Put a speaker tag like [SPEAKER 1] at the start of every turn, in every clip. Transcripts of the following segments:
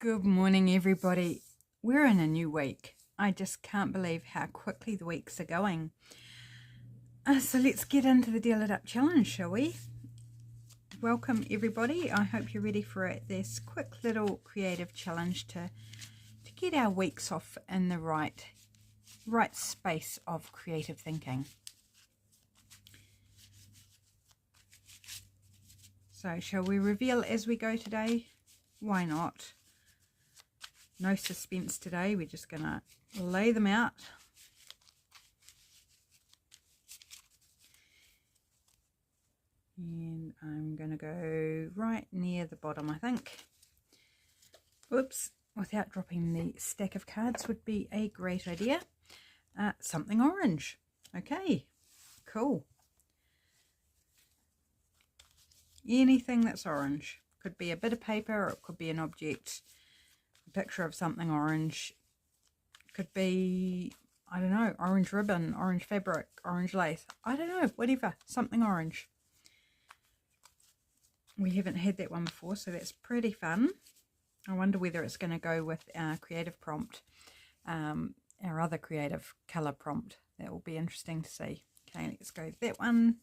[SPEAKER 1] Good morning, everybody. We're in a new week. I just can't believe how quickly the weeks are going. So let's get into the Deal It Up challenge, shall we? Welcome, everybody. I hope you're ready for it. This quick little creative challenge to get our weeks off in the right space of creative thinking. So shall we reveal as we go today? Why not? No suspense today. We're just going to lay them out. And I'm going to go right near the bottom, I think. Oops, without dropping the stack of cards would be a great idea. Something orange. Okay, cool. Anything that's orange. Could be a bit of paper, or it could be an object. A picture of something orange. Could be, I don't know, orange ribbon, orange fabric, orange lace. I don't know, whatever, something orange. We haven't had that one before, so that's pretty fun. I wonder whether it's going to go with our creative prompt, our other creative colour prompt. That will be interesting to see. Okay, let's go with that one.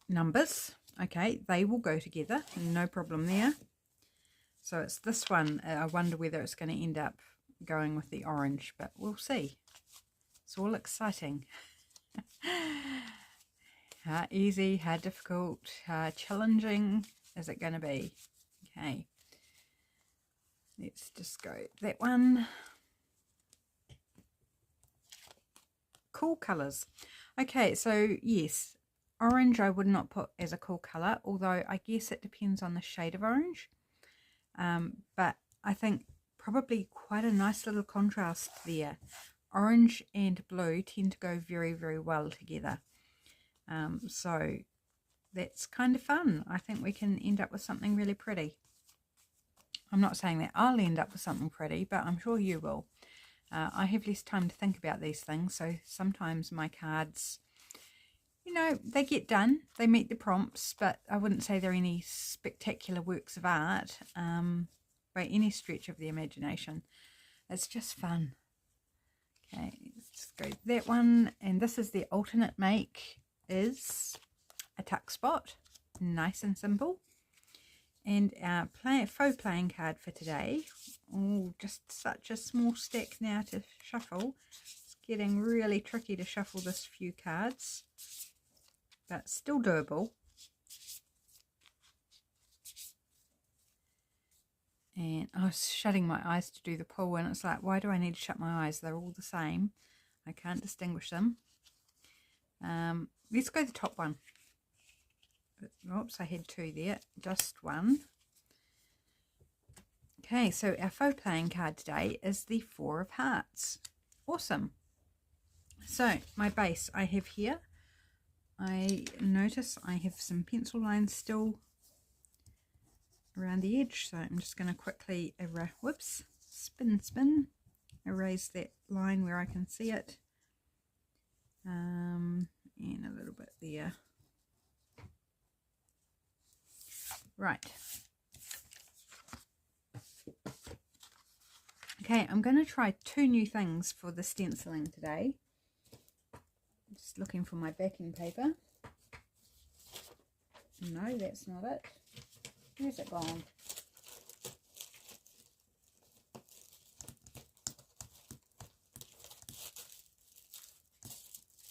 [SPEAKER 1] Numbers. Okay, they will go together. No problem there. So it's this one. I wonder whether it's going to end up going with the orange, but we'll see. It's all exciting. How easy, how difficult, how challenging is it going to be? Okay, let's just go that one. Cool colours. Okay, so yes, orange I would not put as a cool colour, although I guess it depends on the shade of orange. But I think probably quite a nice little contrast there. Orange and blue tend to go very, very well together. So that's kind of fun. I think we can end up with something really pretty. I'm not saying that I'll end up with something pretty, but I'm sure you will. I have less time to think about these things, so sometimes my cards, you know, they get done, they meet the prompts, but I wouldn't say they're any spectacular works of art by any stretch of the imagination. It's just fun. Okay, let's just go that one, and this is the alternate make. Is a tuck spot, nice and simple. And our faux playing card for today, oh, just such a small stack now to shuffle. It's getting really tricky to shuffle this few cards, but still doable. And I was shutting my eyes to do the pull, and it's like, why do I need to shut my eyes? They're all the same. I can't distinguish them. Let's go the top one. Oops, I had two there, just one. Okay, so our faux playing card today is the Four of Hearts. Awesome. So my base I have here. I notice I have some pencil lines still around the edge, so I'm just going to quickly spin, erase that line where I can see it. And a little bit there. Right. Okay, I'm going to try two new things for the stenciling today. Just looking for my backing paper. No, that's not it. Where's it gone?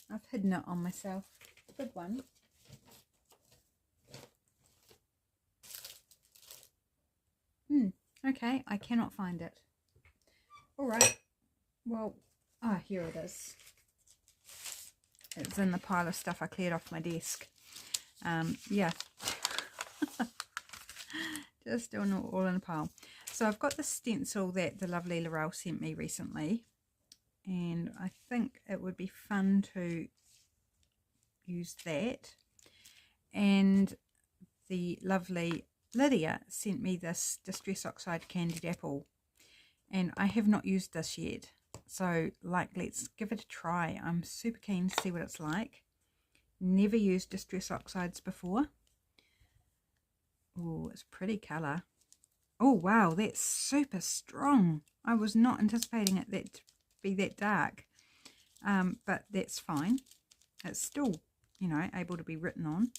[SPEAKER 1] I've hidden it on myself. Good one. Okay, I cannot find it. Alright, well, here it is. It's in the pile of stuff I cleared off my desk. Yeah. Just doing it all in a pile. So I've got the stencil that the lovely Laurel sent me recently. And I think it would be fun to use that. And the lovely Lydia sent me this Distress Oxide Candied Apple. And I have not used this yet. So, let's give it a try. I'm super keen to see what it's like. Never used Distress Oxides before. Oh, it's a pretty colour. Oh, wow, that's super strong. I was not anticipating it to be that dark, but that's fine. It's still, you know, able to be written on.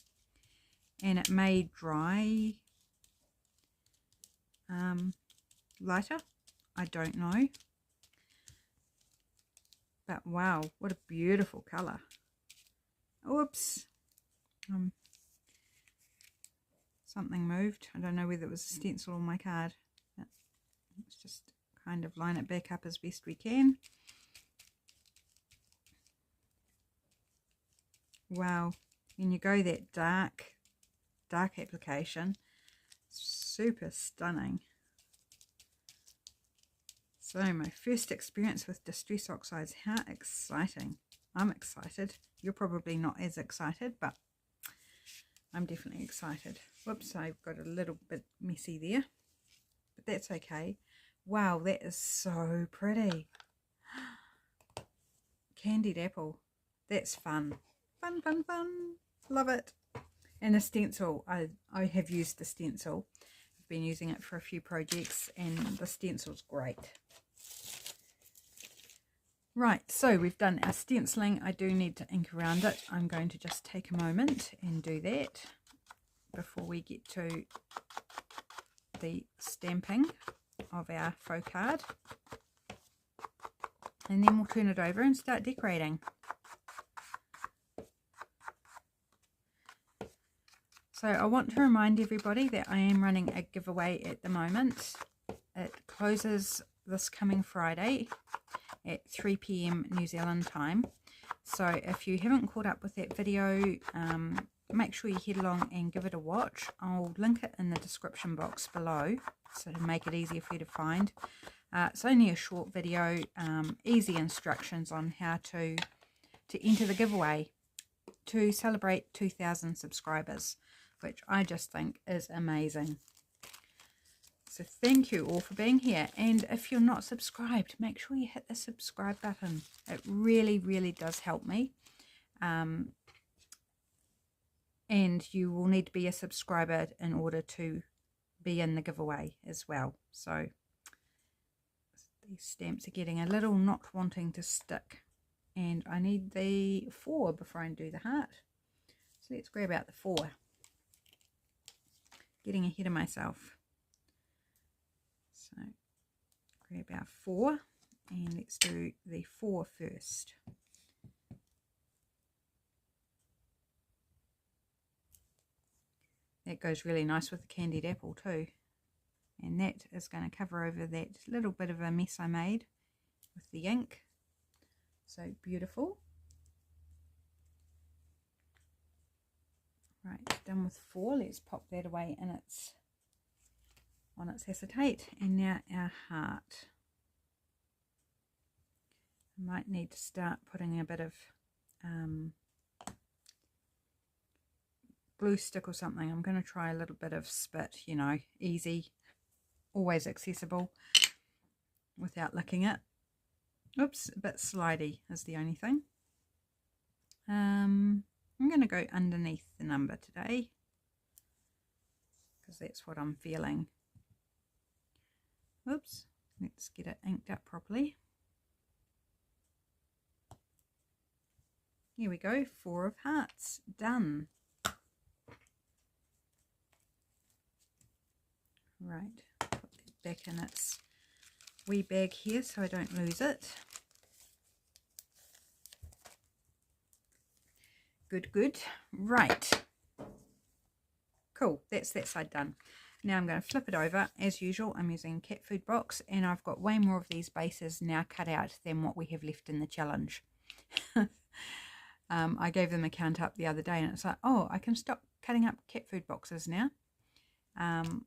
[SPEAKER 1] And it may dry lighter. I don't know. But wow, what a beautiful colour. Oops. Something moved. I don't know whether it was a stencil on my card. Let's just kind of line it back up as best we can. Wow, when you go that dark application, super stunning. So my first experience with Distress Oxides, how exciting. I'm excited. You're probably not as excited, but I'm definitely excited. Whoops, I've got a little bit messy there, but that's okay. Wow, that is so pretty. Candied apple. That's fun. Fun, fun, fun. Love it. And a stencil. I have used the stencil. I've been using it for a few projects, and the stencil's great. Right, so we've done our stenciling. I do need to ink around it. I'm going to just take a moment and do that before we get to the stamping of our faux card. And then we'll turn it over and start decorating. So I want to remind everybody that I am running a giveaway at the moment. It closes this coming Friday at 3 p.m. New Zealand time. So if you haven't caught up with that video, make sure you head along and give it a watch. I'll link it in the description box below, so to make it easier for you to find. It's only a short video, easy instructions on how to enter the giveaway to celebrate 2,000 subscribers, which I just think is amazing. So thank you all for being here. And if you're not subscribed, make sure you hit the subscribe button. It really, really does help me. And you will need to be a subscriber in order to be in the giveaway as well. So these stamps are getting a little not wanting to stick. And I need the 4 before I do the heart. So let's grab out the 4. Getting ahead of myself. So grab our 4 and let's do the 4 first. That goes really nice with the candied apple too. And that is going to cover over that little bit of a mess I made with the ink. So beautiful. Right, done with 4. Let's pop that away in its on its acetate. And now our heart. I might need to start putting a bit of glue stick or something. I'm going to try a little bit of spit, you know, easy, always accessible without licking it. Oops, a bit slidey is the only thing. I'm going to go underneath the number today because that's what I'm feeling. Oops, let's get it inked up properly. Here we go, 4 of hearts, done. Right, put that back in its wee bag here so I don't lose it. Good, good. Right. Cool, that's that side done. Now I'm going to flip it over. As usual, I'm using cat food box, and I've got way more of these bases now cut out than what we have left in the challenge. I gave them a count up the other day, and it's like, oh, I can stop cutting up cat food boxes now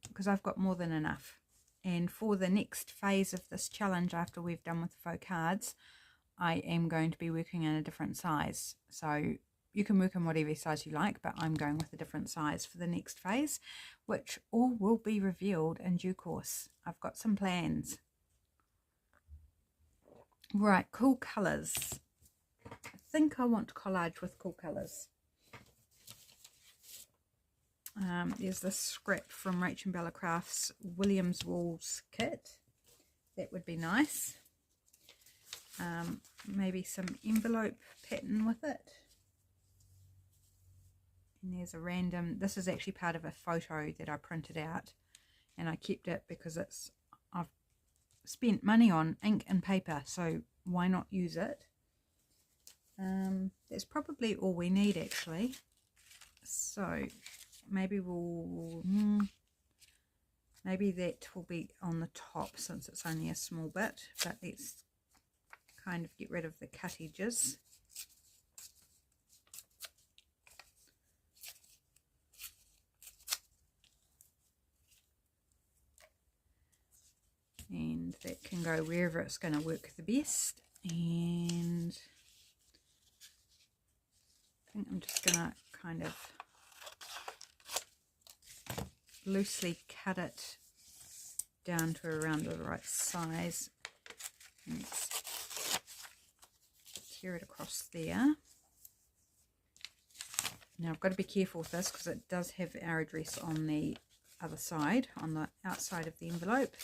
[SPEAKER 1] because I've got more than enough. And for the next phase of this challenge, after we've done with the faux cards, I am going to be working in a different size. So you can work in whatever size you like, but I'm going with a different size for the next phase, which all will be revealed in due course. I've got some plans. Right, cool colours. I think I want to collage with cool colours. There's this scrap from Rach and Bella Crafts Williams Walls kit. That would be nice. Maybe some envelope pattern with it. And there's a random, this is actually part of a photo that I printed out, and I kept it because I've spent money on ink and paper, so why not use it? That's probably all we need actually. So maybe maybe that will be on the top since it's only a small bit, but let's kind of get rid of the cut edges. And that can go wherever it's going to work the best. And I think I'm just going to kind of loosely cut it down to around the right size. And let's tear it across there. Now I've got to be careful with this because it does have our address on the other side, on the outside of the envelope.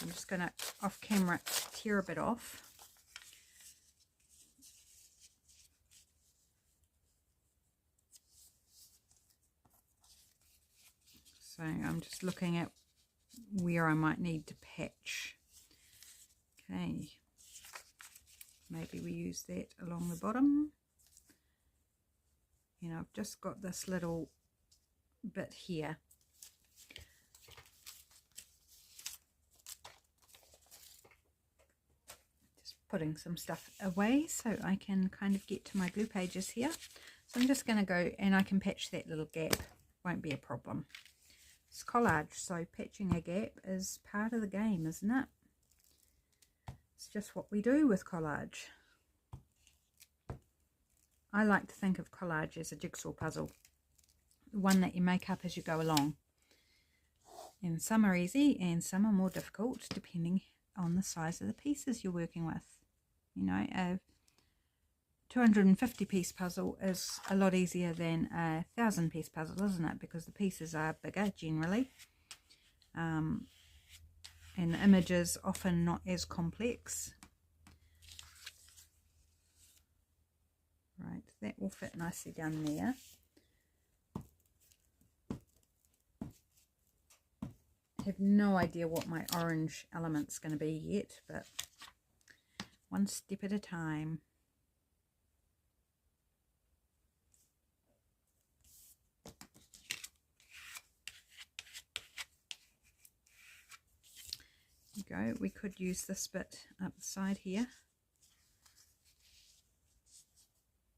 [SPEAKER 1] I'm just going to, off camera, tear a bit off. So I'm just looking at where I might need to patch. Okay, maybe we use that along the bottom. And I've just got this little bit here. Putting some stuff away so I can kind of get to my glue pages here. So I'm just going to go, and I can patch that little gap, won't be a problem. It's collage, so patching a gap is part of the game, isn't it? It's just what we do with collage. I like to think of collage as a jigsaw puzzle, one that you make up as you go along. And some are easy and some are more difficult depending on the size of the pieces you're working with. You know, a 250 piece puzzle is a lot easier than a 1,000 piece puzzle, isn't it? Because the pieces are bigger generally, and the images often not as complex. Right, that will fit nicely down there. I have no idea what my orange element's going to be yet, but one step at a time. There you go. We could use this bit up the side here.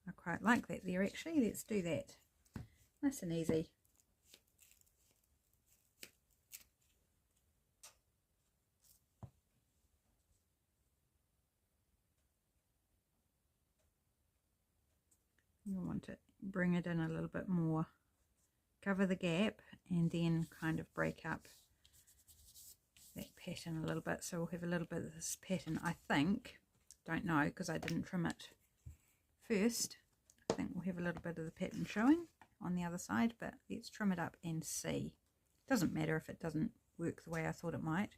[SPEAKER 1] I quite like that there actually. Let's do that. Nice and easy. You want to bring it in a little bit more, cover the gap, and then kind of break up that pattern a little bit. So we'll have a little bit of this pattern, I think. Don't know because I didn't trim it first. I think we'll have a little bit of the pattern showing on the other side, but let's trim it up and see. Doesn't matter if it doesn't work the way I thought it might.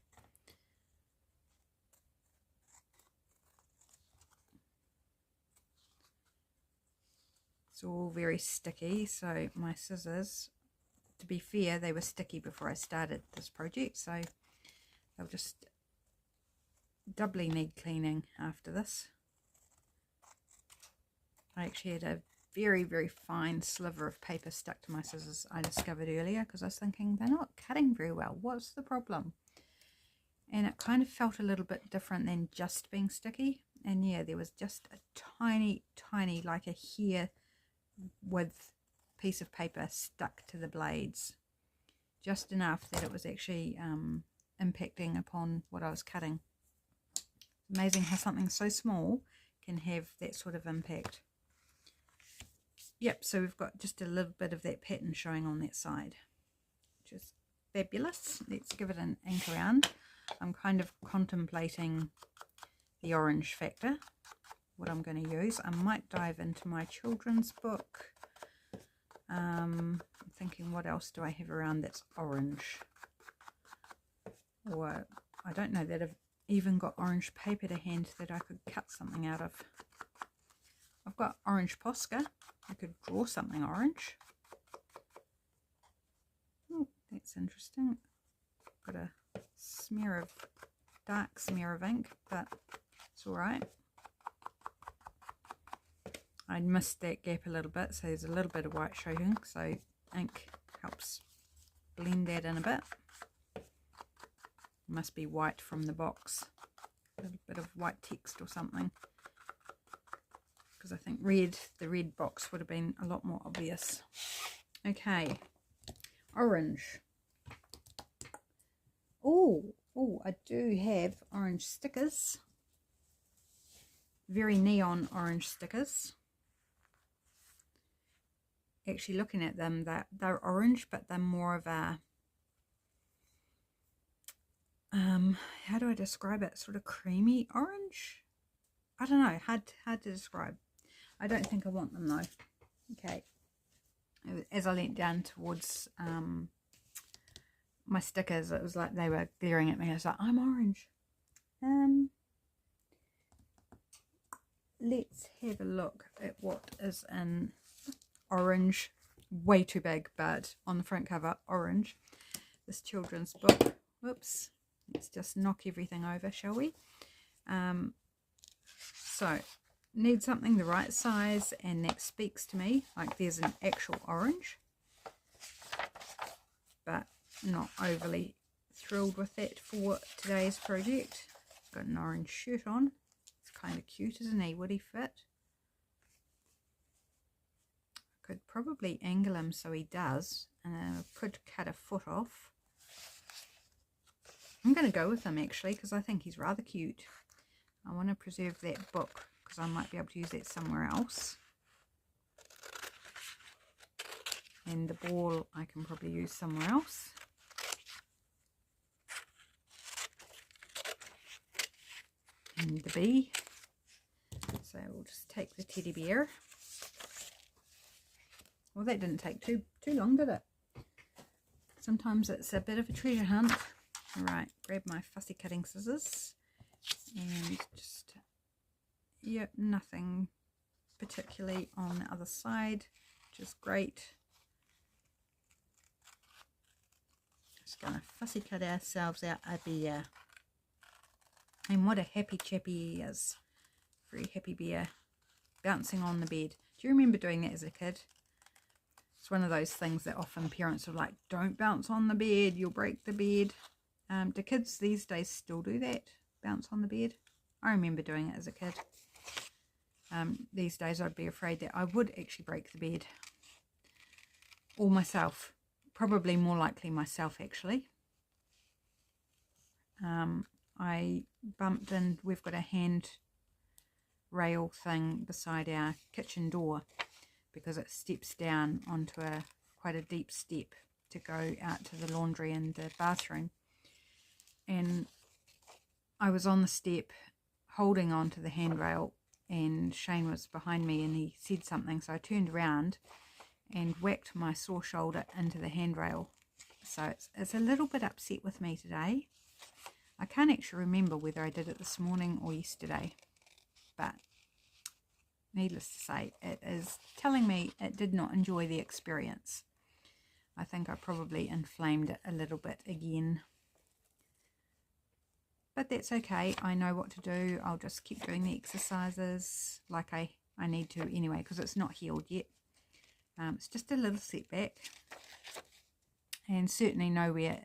[SPEAKER 1] It's all very sticky, so my scissors, to be fair, they were sticky before I started this project, so they'll just doubly need cleaning after this. I actually had a very, very fine sliver of paper stuck to my scissors I discovered earlier because I was thinking they're not cutting very well. What's the problem? And it kind of felt a little bit different than just being sticky. And yeah, there was just a tiny, tiny, like a hair width piece of paper stuck to the blades. Just enough that it was actually impacting upon what I was cutting. Amazing how something so small can have that sort of impact. Yep, so we've got just a little bit of that pattern showing on that side, which is fabulous. Let's give it an ink around. I'm kind of contemplating the orange factor, what I'm going to use. I might dive into my children's book. I'm thinking, what else do I have around that's orange? Or I don't know that I've even got orange paper to hand that I could cut something out of. I've got orange Posca. I could draw something orange. Oh, that's interesting. Got a smear of dark smear of ink, but it's all right. I missed that gap a little bit, so there's a little bit of white showing, so ink helps blend that in a bit. Must be white from the box, a little bit of white text or something, because I think the red box would have been a lot more obvious. Okay, orange. Oh, I do have orange stickers, very neon orange stickers. Actually, looking at them, they're orange, but they're more of a how do I describe it? Sort of creamy orange. I don't know, hard to describe. I don't think I want them though. Okay, as I leant down towards my stickers, it was like they were glaring at me. I was like, I'm orange. Let's have a look at what is in orange. Way too big, but on the front cover, orange. This children's book. Whoops. Let's just knock everything over, shall we? So, need something the right size and that speaks to me. Like there's an actual orange, but not overly thrilled with that for today's project. Got an orange shirt on. It's kind of cute, isn't he? Would he fit? Could probably angle him so he does, and I could cut a foot off. I'm going to go with him actually because I think he's rather cute. I want to preserve that book because I might be able to use that somewhere else. And the ball I can probably use somewhere else. And the bee. So we'll just take the teddy bear. Well, that didn't take too long, did it? Sometimes it's a bit of a treasure hunt. Alright, grab my fussy cutting scissors and just, yep, nothing particularly on the other side, which is great. Just going to fussy cut ourselves out a bear. And what a happy chappy he is. Very happy bear. Bouncing on the bed. Do you remember doing that as a kid? It's one of those things that often parents are like, don't bounce on the bed, you'll break the bed. Do kids these days still do that? Bounce on the bed? I remember doing it as a kid. These days I'd be afraid that I would actually break the bed. Or myself. Probably more likely myself actually. I bumped in, we've got a hand rail thing beside our kitchen door because it steps down onto quite a deep step to go out to the laundry and the bathroom. And I was on the step holding on to the handrail and Shane was behind me and he said something, so I turned around and whacked my sore shoulder into the handrail. So it's a little bit upset with me today. I can't actually remember whether I did it this morning or yesterday, but needless to say, it is telling me it did not enjoy the experience. I think I probably inflamed it a little bit again. But that's okay. I know what to do. I'll just keep doing the exercises like I need to anyway, because it's not healed yet. It's just a little setback. And certainly nowhere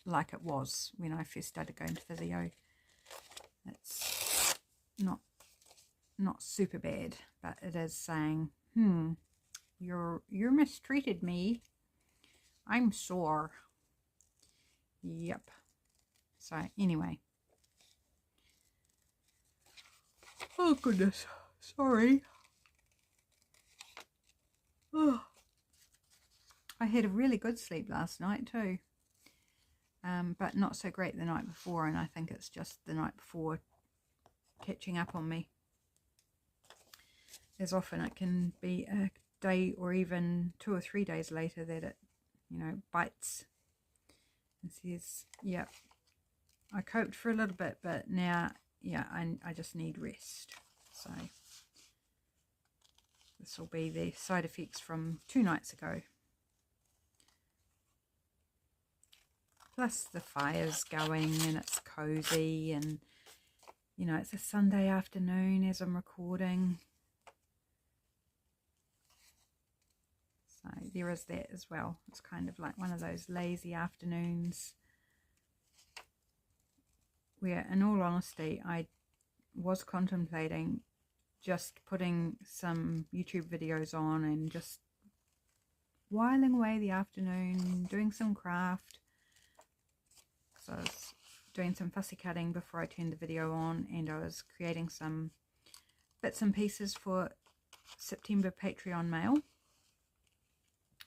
[SPEAKER 1] like it was when I first started going to physio. It's not super bad, but it is saying, you mistreated me. I'm sore. Yep. So anyway. Oh goodness, sorry. Oh. I had a really good sleep last night too, but not so great the night before, and I think it's just the night before catching up on me. As often it can be a day or even 2 or 3 days later that it you know, bites. It says, yeah, I coped for a little bit, but now, yeah, I just need rest. So this will be the side effects from 2 nights ago. Plus the fire's going and it's cozy, and you know, it's a Sunday afternoon as I'm recording. So there is that as well. It's kind of like one of those lazy afternoons where, in all honesty, I was contemplating just putting some YouTube videos on and just whiling away the afternoon, doing some craft. So I was doing some fussy cutting before I turned the video on, and I was creating some bits and pieces for September Patreon mail.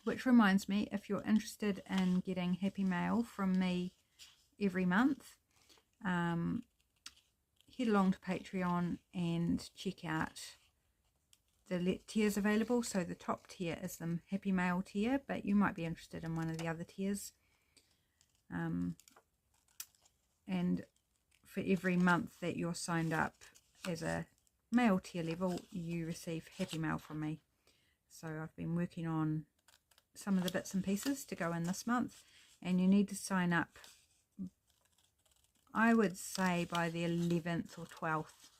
[SPEAKER 1] Which reminds me, if you're interested in getting happy mail from me every month, head along to Patreon and check out the tiers available. So the top tier is the happy mail tier, but you might be interested in one of the other tiers. And for every month that you're signed up as a mail tier level, you receive happy mail from me. So I've been working on some of the bits and pieces to go in this month, and you need to sign up, I would say, by the 11th or 12th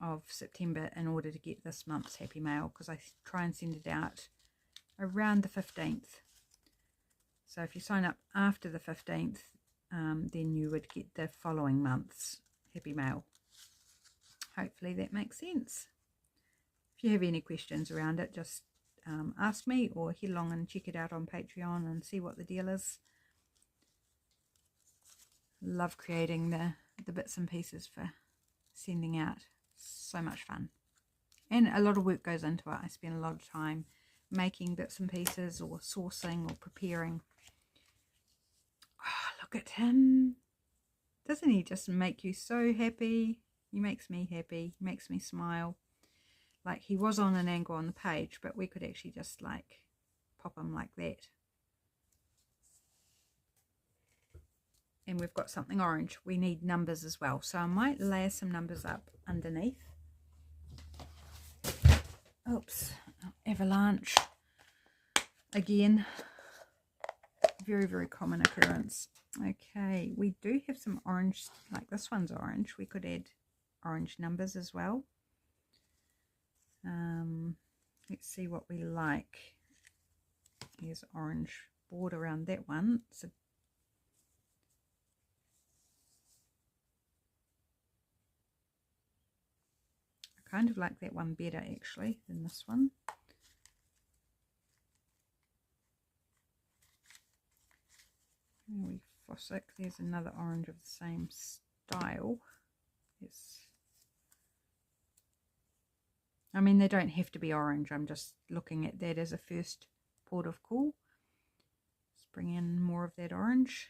[SPEAKER 1] of September in order to get this month's happy mail, because I try and send it out around the 15th. So if you sign up after the 15th, then you would get the following month's happy mail. Hopefully that makes sense. If you have any questions around it, just ask me, or head along and check it out on Patreon and see what the deal is. Love creating the bits and pieces for sending out. So much fun, and a lot of work goes into it. I spend a lot of time making bits and pieces, or sourcing, or preparing. Oh, look at him. Doesn't he just make you so happy? He makes me happy. He makes me smile. Like, he was on an angle on the page, but we could actually just like pop him like that. And we've got something orange. We need numbers as well. So I might layer some numbers up underneath. Oops, avalanche. Again, very, very common occurrence. Okay, we do have some orange, like this one's orange. We could add orange numbers as well. Let's see what we like. Here's orange border around that one. So I kind of like that one better actually than this one. We Fossick. There's another orange of the same style. Yes. I mean, they don't have to be orange. I'm just looking at that as a first port of call. Let's bring in more of that orange.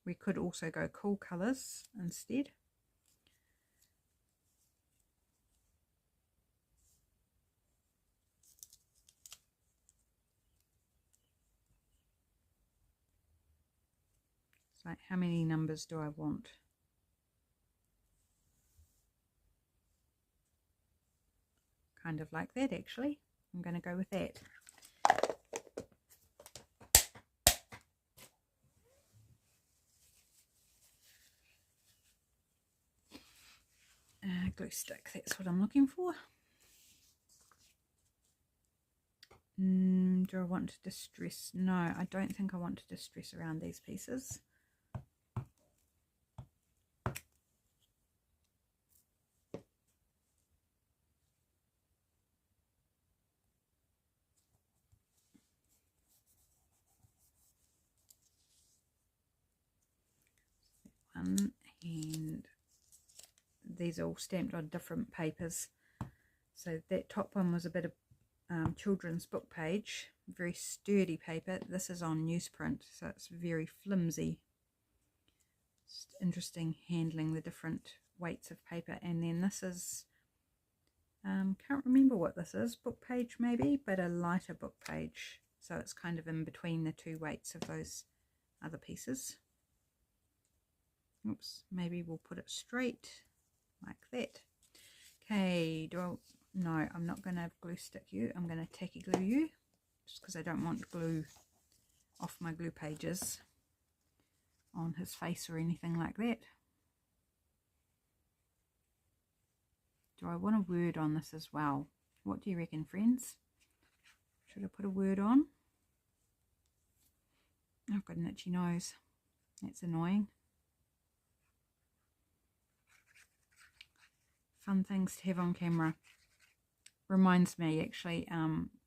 [SPEAKER 1] We could also go cool colours instead. It's like, how many numbers do I want? Kind of like that actually. I'm going to go with that. Glue stick, that's what I'm looking for. Do I want to distress? No, I don't think I want to distress around these pieces. And these are all stamped on different papers. So that top one was a bit of children's book page, very sturdy paper. This is on newsprint, so it's very flimsy. It's interesting handling the different weights of paper. And then this is, can't remember what this is, book page maybe, but a lighter book page. so it's kind of in between the two weights of those other pieces. Oops, maybe we'll put it straight like that. Okay, no, I'm not going to glue stick you. I'm going to tacky glue you, just because I don't want glue off my glue pages on his face or anything like that. Do I want a word on this as well? What do you reckon, friends? Should I put a word on? I've got an itchy nose. That's annoying. Fun things to have on camera. Reminds me, actually,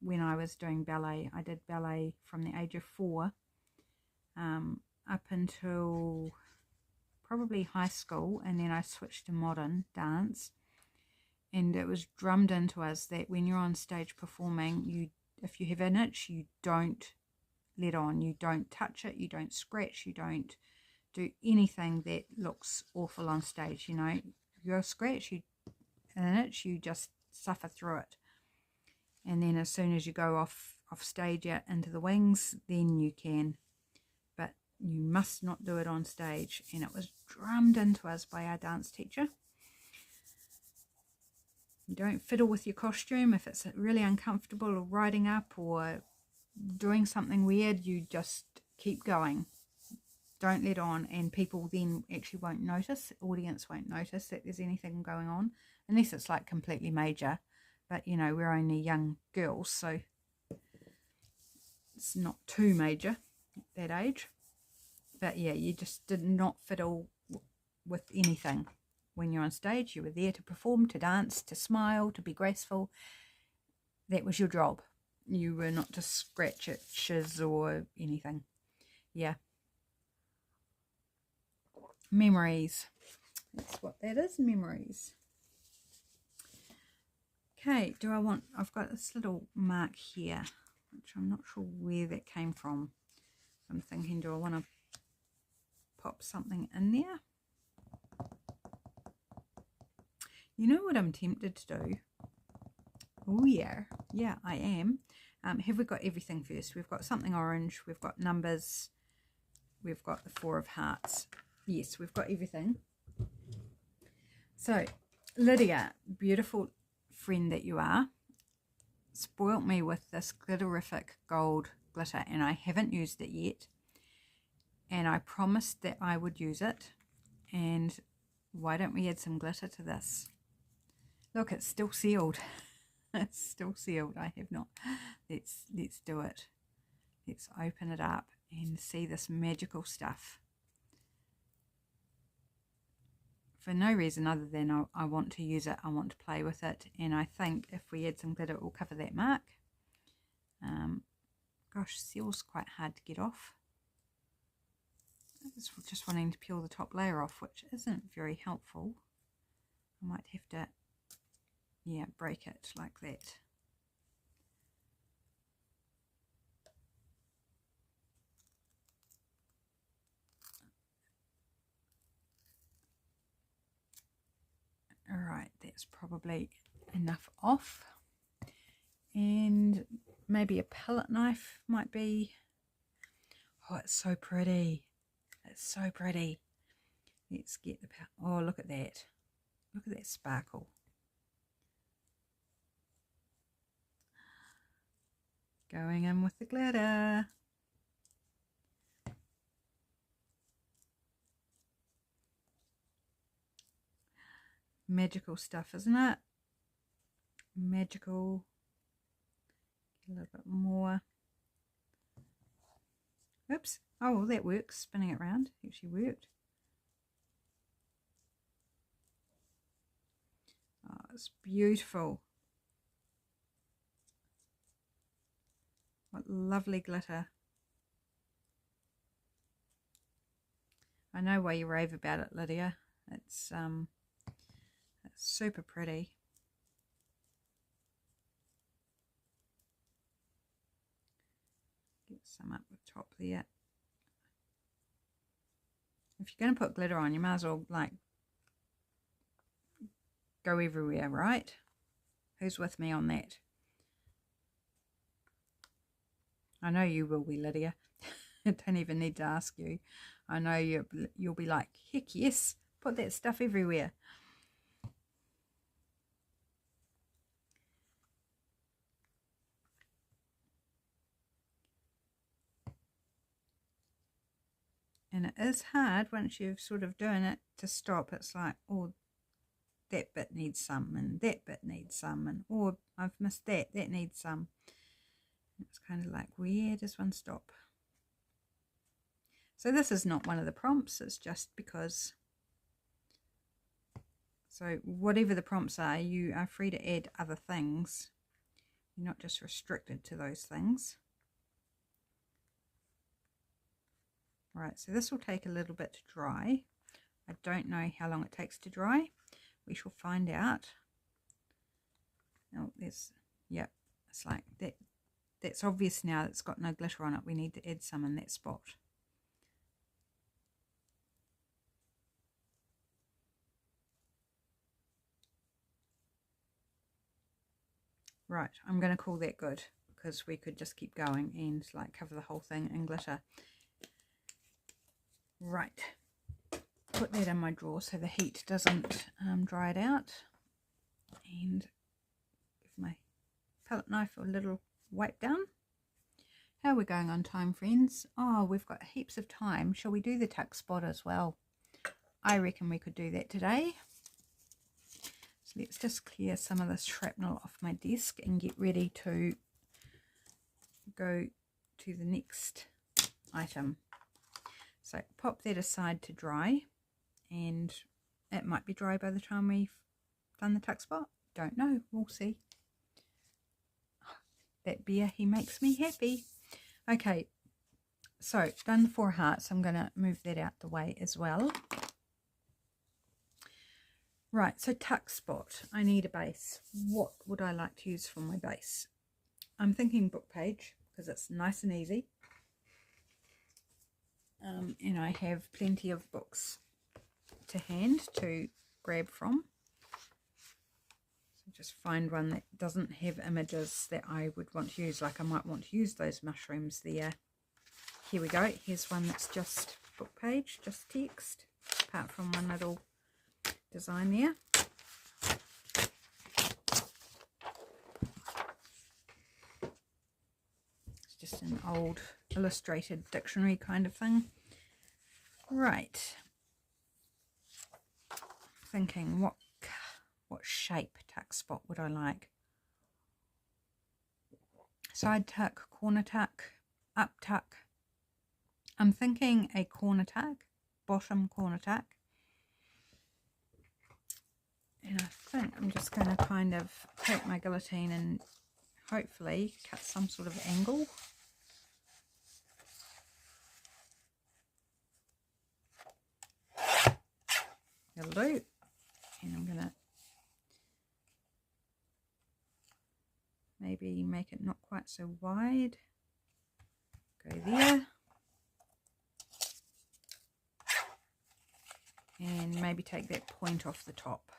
[SPEAKER 1] when I was doing ballet, I did ballet from the age of 4 up until probably high school, and then I switched to modern dance. And it was drummed into us that when you're on stage performing, if you have an itch, you don't let on. You don't touch it, you don't scratch, you don't do anything that looks awful on stage. You know, you're a scratch, an itch, you just suffer through it. And then as soon as you go off stage out into the wings, then you can. But you must not do it on stage. And it was drummed into us by our dance teacher. You don't fiddle with your costume. If it's really uncomfortable or riding up or doing something weird, you just keep going. Don't let on, and people then actually won't notice, the audience won't notice that there's anything going on, unless it's like completely major. But you know, we're only young girls, so it's not too major at that age. But yeah, you just did not fiddle with anything. When you're on stage, you were there to perform, to dance, to smile, to be graceful. That was your job. You were not to scratch itches or anything. Yeah. Memories. That's what that is, memories. Okay, I've got this little mark here, which I'm not sure where that came from. I'm thinking, do I want to pop something in there? You know what I'm tempted to do? Oh yeah, I am. Have we got everything first? We've got something orange, we've got numbers, we've got the 4 of hearts. Yes, we've got everything. So, Lydia, beautiful friend that you are, spoilt me with this glitterific gold glitter, and I haven't used it yet. And I promised that I would use it. And why don't we add some glitter to this? Look, it's still sealed. It's still sealed. I have not. Let's do it. Let's open it up and see this magical stuff. For no reason other than I want to use it, I want to play with it, and I think if we add some glitter it will cover that mark. Gosh, seal's quite hard to get off. It's just wanting to peel the top layer off, which isn't very helpful. I might have to, yeah, break it like that. Alright, that's probably enough off. And maybe a palette knife might be... Oh, it's so pretty. It's so pretty. Let's get the... Oh, look at that. Look at that sparkle. Going in with the glitter. Magical stuff, isn't it? Magical. A little bit more. Oops. Oh, well, that works. Spinning it around actually worked. Oh, it's beautiful. What lovely glitter. I know why you rave about it, Lydia. It's super pretty. Get some up the top there. If you're going to put glitter on, you might as well like go everywhere, right? Who's with me on that? I know you will be, Lydia. I don't even need to ask you. I know you'll be like, heck yes, put that stuff everywhere. And it is hard once you've sort of doing it to stop. It's like, oh, that bit needs some, and that bit needs some, and oh, I've missed that needs some. It's kind of like, where does one stop? So this is not one of the prompts, it's just because. So whatever the prompts are, you are free to add other things. You're not just restricted to those things. Right, so this will take a little bit to dry. I don't know how long it takes to dry. We shall find out. Oh, yep, it's like that. That's obvious now. It's got no glitter on it. We need to add some in that spot. Right, I'm going to call that good, because we could just keep going and like cover the whole thing in glitter. Right, put that in my drawer so the heat doesn't dry it out, and give my palette knife a little wipe down. How are we going on time, friends? Oh, we've got heaps of time. Shall we do the tuck spot as well? I reckon we could do that today. So let's just clear some of this shrapnel off my desk and get ready to go to the next item. So pop that aside to dry, and it might be dry by the time we've done the tuck spot. Don't know, we'll see. That beer, he makes me happy. Okay, so done the 4 hearts. I'm going to move that out the way as well. Right, so tuck spot. I need a base. What would I like to use for my base? I'm thinking book page, because it's nice and easy. And I have plenty of books to hand to grab from. So just find one that doesn't have images that I would want to use. Like I might want to use those mushrooms there. Here we go. Here's one that's just book page, just text, apart from one little design there. It's just an old illustrated dictionary kind of thing. Right, thinking what shape tuck spot would I like? Side tuck, corner tuck, up tuck. I'm thinking a corner tuck, bottom corner tuck. And I think I'm just going to kind of take my guillotine and hopefully cut some sort of angle. That'll do. And I'm going to maybe make it not quite so wide. Go there. And maybe take that point off the top.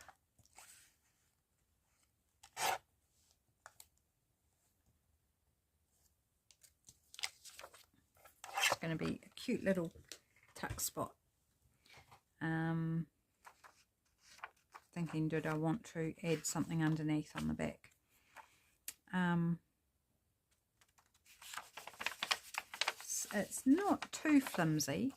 [SPEAKER 1] It's going to be a cute little tuck spot. Thinking, did I want to add something underneath on the back? It's not too flimsy,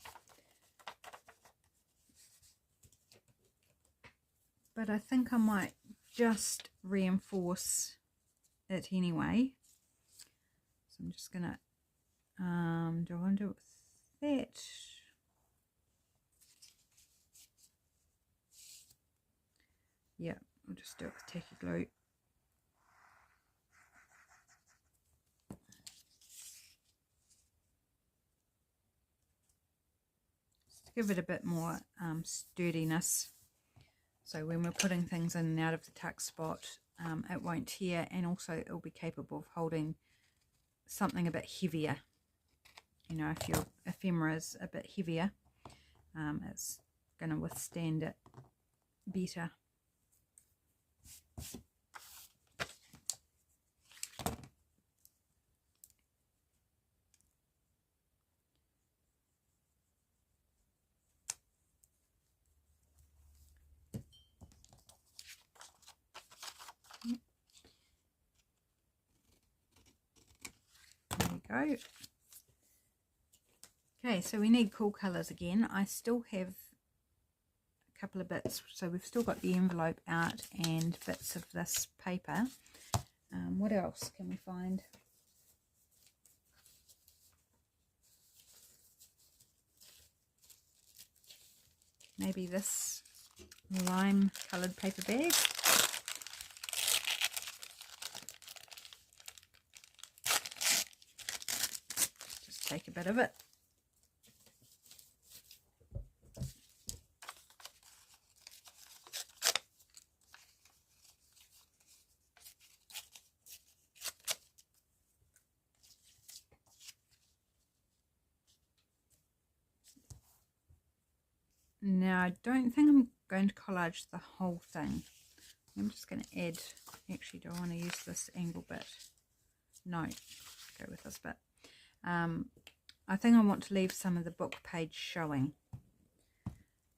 [SPEAKER 1] but I think I might just reinforce it anyway. So I'm just gonna do I want to do it with that? Yeah, I'll just do it with tacky glue. Just to give it a bit more sturdiness. So when we're putting things in and out of the tuck spot, it won't tear, and also it will be capable of holding something a bit heavier. You know, if your ephemera is a bit heavier, it's going to withstand it better. go. Okay, so we need cool colours again. I still have a couple of bits, so we've still got the envelope out and bits of this paper. What else can we find? Maybe this lime coloured paper bag. Just take a bit of it. Now, I don't think I'm going to collage the whole thing. I'm just going to add, actually, do I want to use this angle bit? No, go with this bit. I think I want to leave some of the book page showing.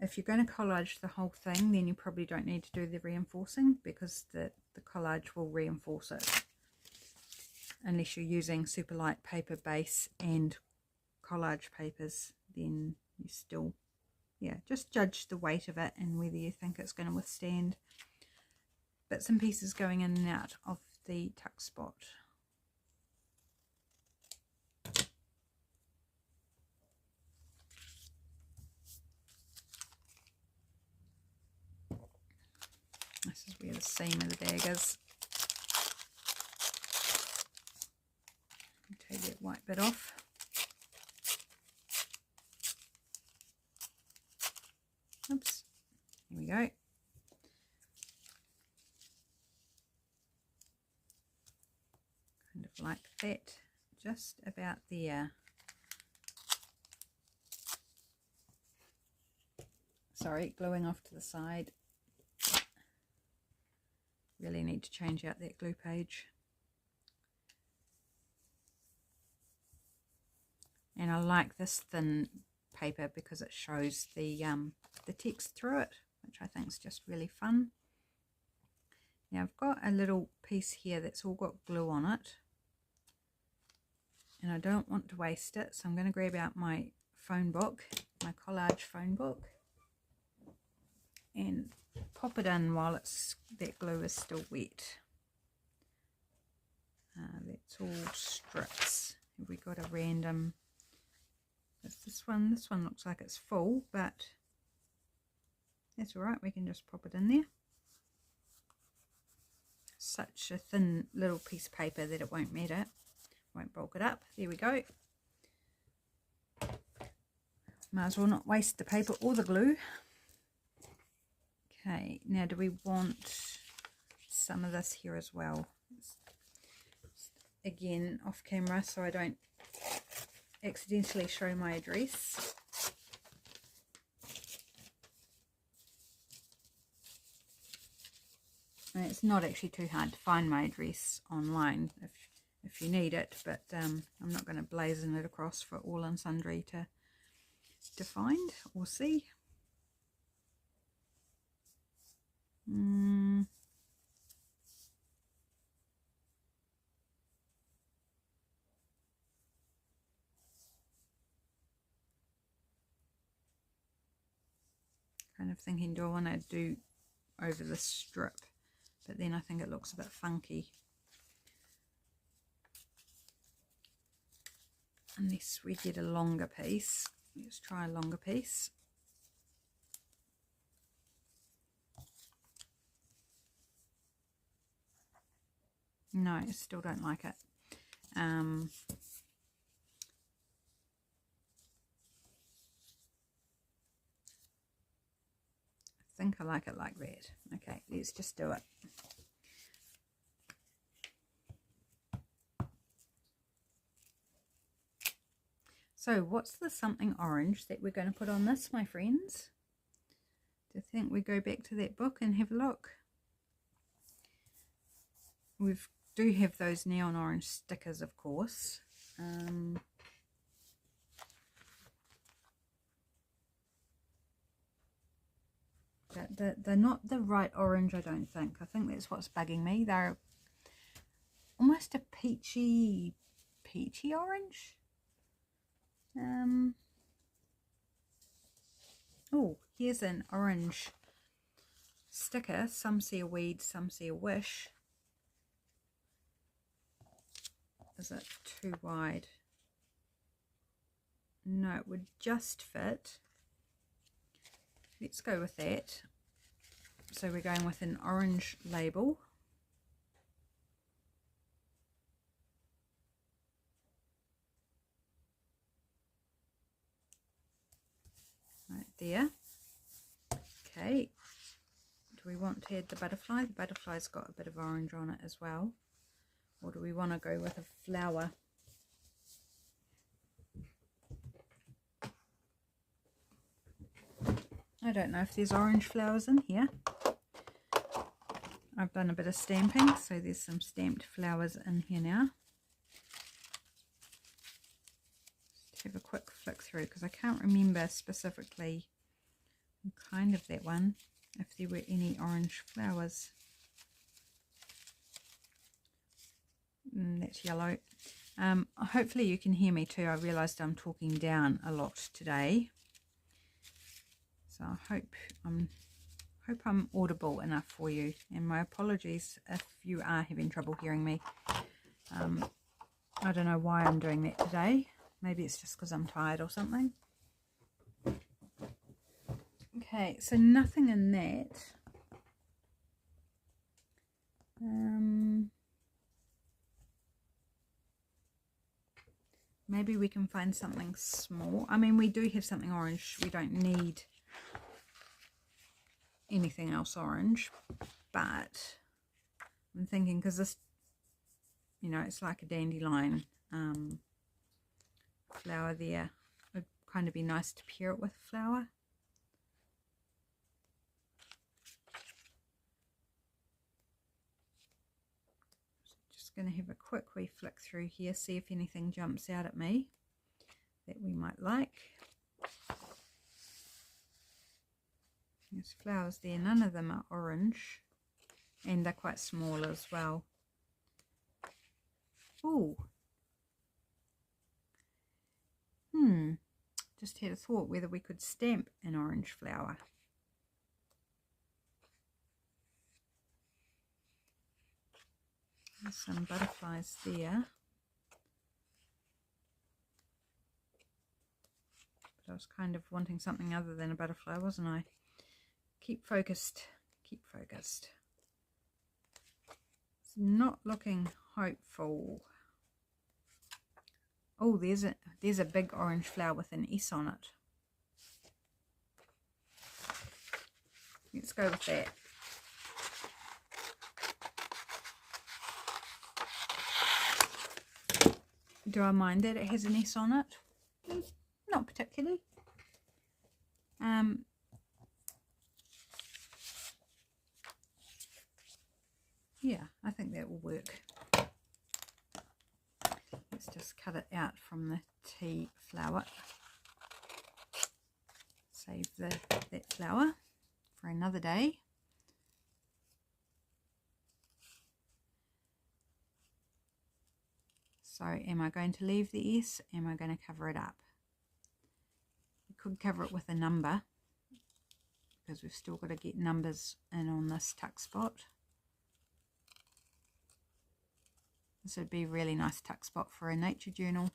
[SPEAKER 1] If you're going to collage the whole thing, then you probably don't need to do the reinforcing, because the collage will reinforce it. Unless you're using super light paper base and collage papers, then you still... yeah, just judge the weight of it and whether you think it's going to withstand bits and pieces going in and out of the tuck spot. This is where the seam of the bag is. Take that white bit off. Oops, here we go. Kind of like that, just about there. Sorry, gluing off to the side. Really need to change out that glue page. And I like this thin paper because it shows the text through it, which I think is just really fun. Now I've got a little piece here that's all got glue on it, and I don't want to waste it, so I'm going to grab out my phone book, my collage phone book, and pop it in while that glue is still wet. That's all strips. Have we got a random... This one looks like it's full, but that's alright, we can just pop it in there. Such a thin little piece of paper that it won't matter, won't bulk it up. There we go. Might as well not waste the paper or the glue. Okay, now do we want some of this here as well? Again, off camera, so I don't accidentally show my address. And it's not actually too hard to find my address online if you need it, but I'm not going to blazon it across for all and sundry to find or see. Kind of thinking, do I want to do over the strip? But then I think it looks a bit funky. Unless we get a longer piece. Let's try a longer piece. No, I still don't like it. I think I like it like that. Okay, let's just do it. So what's the something orange that we're going to put on this, my friends? Do you think we go back to that book and have a look? We do have those neon orange stickers, of course. They're not the right orange, I don't think. I think that's what's bugging me. They're almost a peachy peachy orange. Oh, here's an orange sticker. Some see a weed, some see a wish. Is it too wide? No, it would just fit. Let's go with that. So we're going with an orange label. Right there. Okay. Do we want to add the butterfly? The butterfly's got a bit of orange on it as well. Or do we want to go with a flower? I don't know if there's orange flowers in here. I've done a bit of stamping, so there's some stamped flowers in here now. Just have a quick flick through because I can't remember specifically kind of that one if there were any orange flowers. That's yellow. Hopefully you can hear me too. I realised I'm talking down a lot today. So I hope I'm audible enough for you, and my apologies if you are having trouble hearing me. I don't know why I'm doing that today. Maybe it's just because I'm tired or something. Okay, so nothing in that. Maybe we can find something small. I mean, we do have something orange. We don't need anything else orange, but I'm thinking, because this, you know, it's like a dandelion flower there. It would kind of be nice to pair it with a flower. Just going to have a quick wee flick through here, see if anything jumps out at me that we might like. There's flowers there, none of them are orange, and they're quite small as well. Ooh. Just had a thought whether we could stamp an orange flower. There's some butterflies there. But I was kind of wanting something other than a butterfly, wasn't I? Keep focused. Keep focused. It's not looking hopeful. Oh, there's a big orange flower with an S on it. Let's go with that. Do I mind that it has an S on it? Not particularly. Yeah, I think that will work. Let's just cut it out from the tea flower. Save that flower for another day. So am I going to leave the S? Am I going to cover it up? We could cover it with a number, because we've still got to get numbers in on this tuck spot. This would be a really nice tuck spot for a nature journal,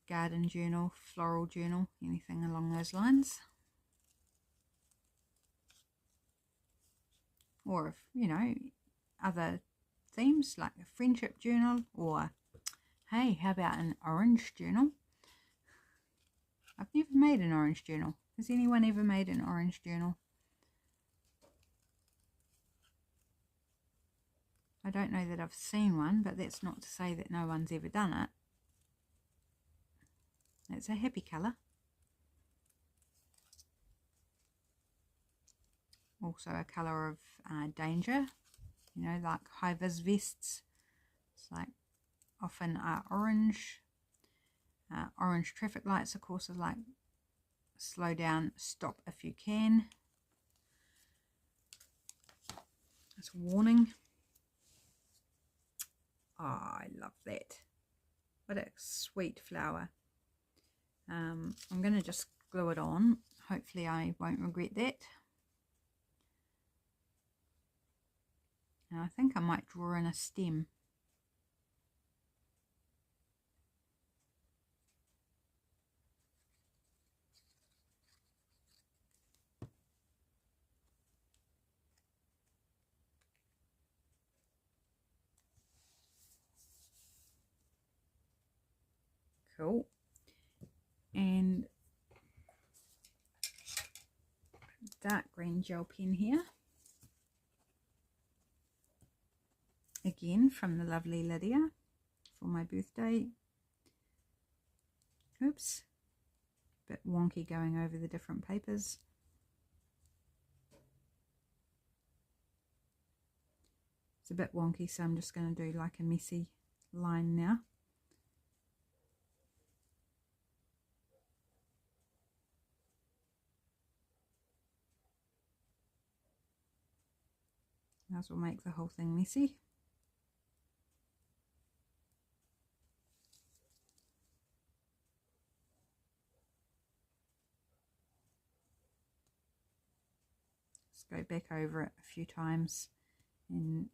[SPEAKER 1] garden journal, floral journal, anything along those lines. Or if, you know, other themes like a friendship journal, or hey, how about an orange journal? I've never made an orange journal. Has anyone ever made an orange journal? I don't know that I've seen one, but that's not to say that no one's ever done it. It's a happy colour. Also a colour of danger, you know, like high-vis vests. It's like often are orange. Orange traffic lights, of course, are like slow down, stop if you can. It's a warning. Oh, I love that. What a sweet flower. I'm going to just glue it on. Hopefully I won't regret that. And I think I might draw in a stem. Cool. And dark green gel pen here. Again from the lovely Lydia for my birthday. Oops. Bit wonky going over the different papers. It's a bit wonky, so I'm just going to do like a messy line now. Might as well make the whole thing messy. Just go back over it a few times and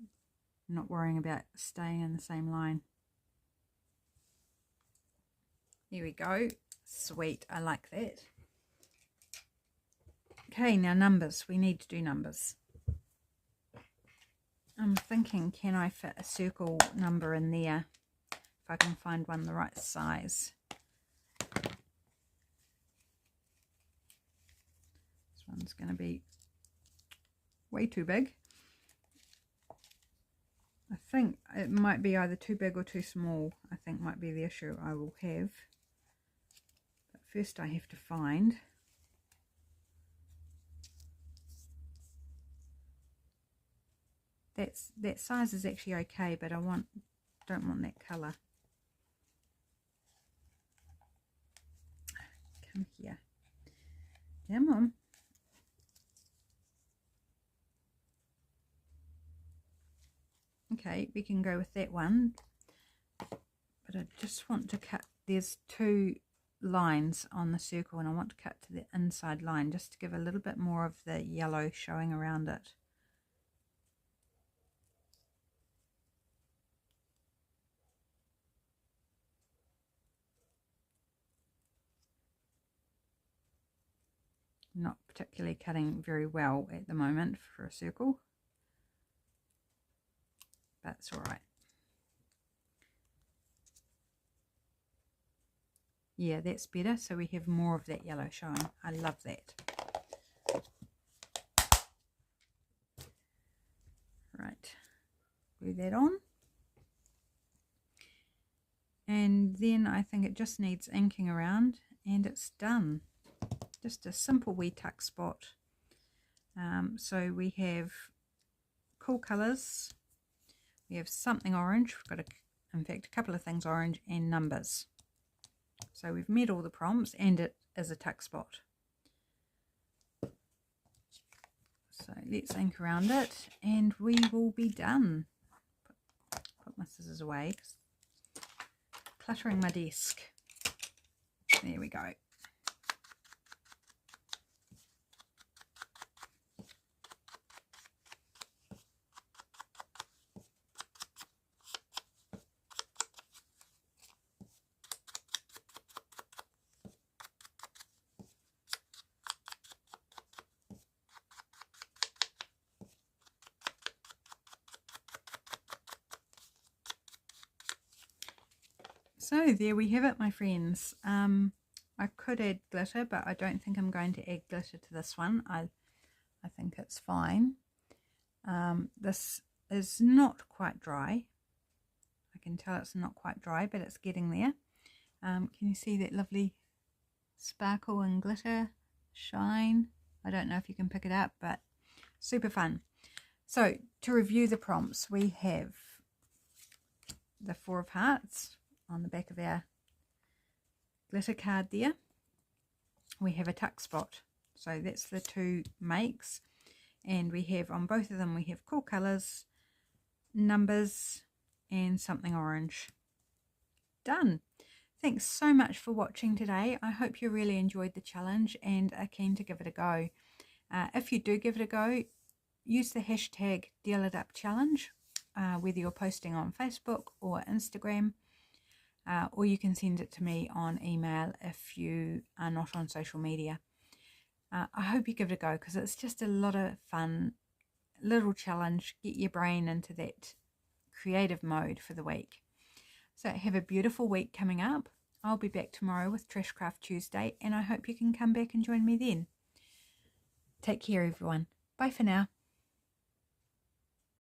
[SPEAKER 1] not worrying about staying in the same line. Here we go. Sweet, I like that. Okay, now numbers. We need to do numbers. I'm thinking, can I fit a circle number in there if I can find one the right size? This one's going to be way too big. I think it might be either too big or too small. I think might be the issue I will have. But first I have to find. That size is actually okay, but I don't want that colour. Come here. Come on. Okay, we can go with that one. But I just want to cut, there's two lines on the circle and I want to cut to the inside line just to give a little bit more of the yellow showing around it. Not particularly cutting very well at the moment for a circle, but it's all right. Yeah, that's better, so we have more of that yellow showing. I love that. Right, glue that on. And then I think it just needs inking around and it's done. Just a simple wee tuck spot. So we have cool colours, we have something orange, we've got in fact a couple of things orange, and numbers. So we've met all the prompts and it is a tuck spot. So let's ink around it and we will be done. Put my scissors away, cluttering my desk. There we go. So there we have it, my friends. I could add glitter, but I don't think I'm going to add glitter to this one. I think it's fine. This is not quite dry. I can tell it's not quite dry, but it's getting there. Can you see that lovely sparkle and glitter shine? I don't know if you can pick it up, but super fun. So to review the prompts, we have the 4 of hearts on the back of our glitter card there. We have a tuck spot, so that's the 2 makes, and we have on both of them we have cool colours, numbers and something orange. done. Thanks so much for watching today. I hope you really enjoyed the challenge and are keen to give it a go. If you do give it a go, use the hashtag dealitupchallenge, whether you're posting on Facebook or Instagram, or you can send it to me on email if you are not on social media. I hope you give it a go because it's just a lot of fun, little challenge. Get your brain into that creative mode for the week. So have a beautiful week coming up. I'll be back tomorrow with Trashcraft Tuesday, and I hope you can come back and join me then. Take care, everyone. Bye for now.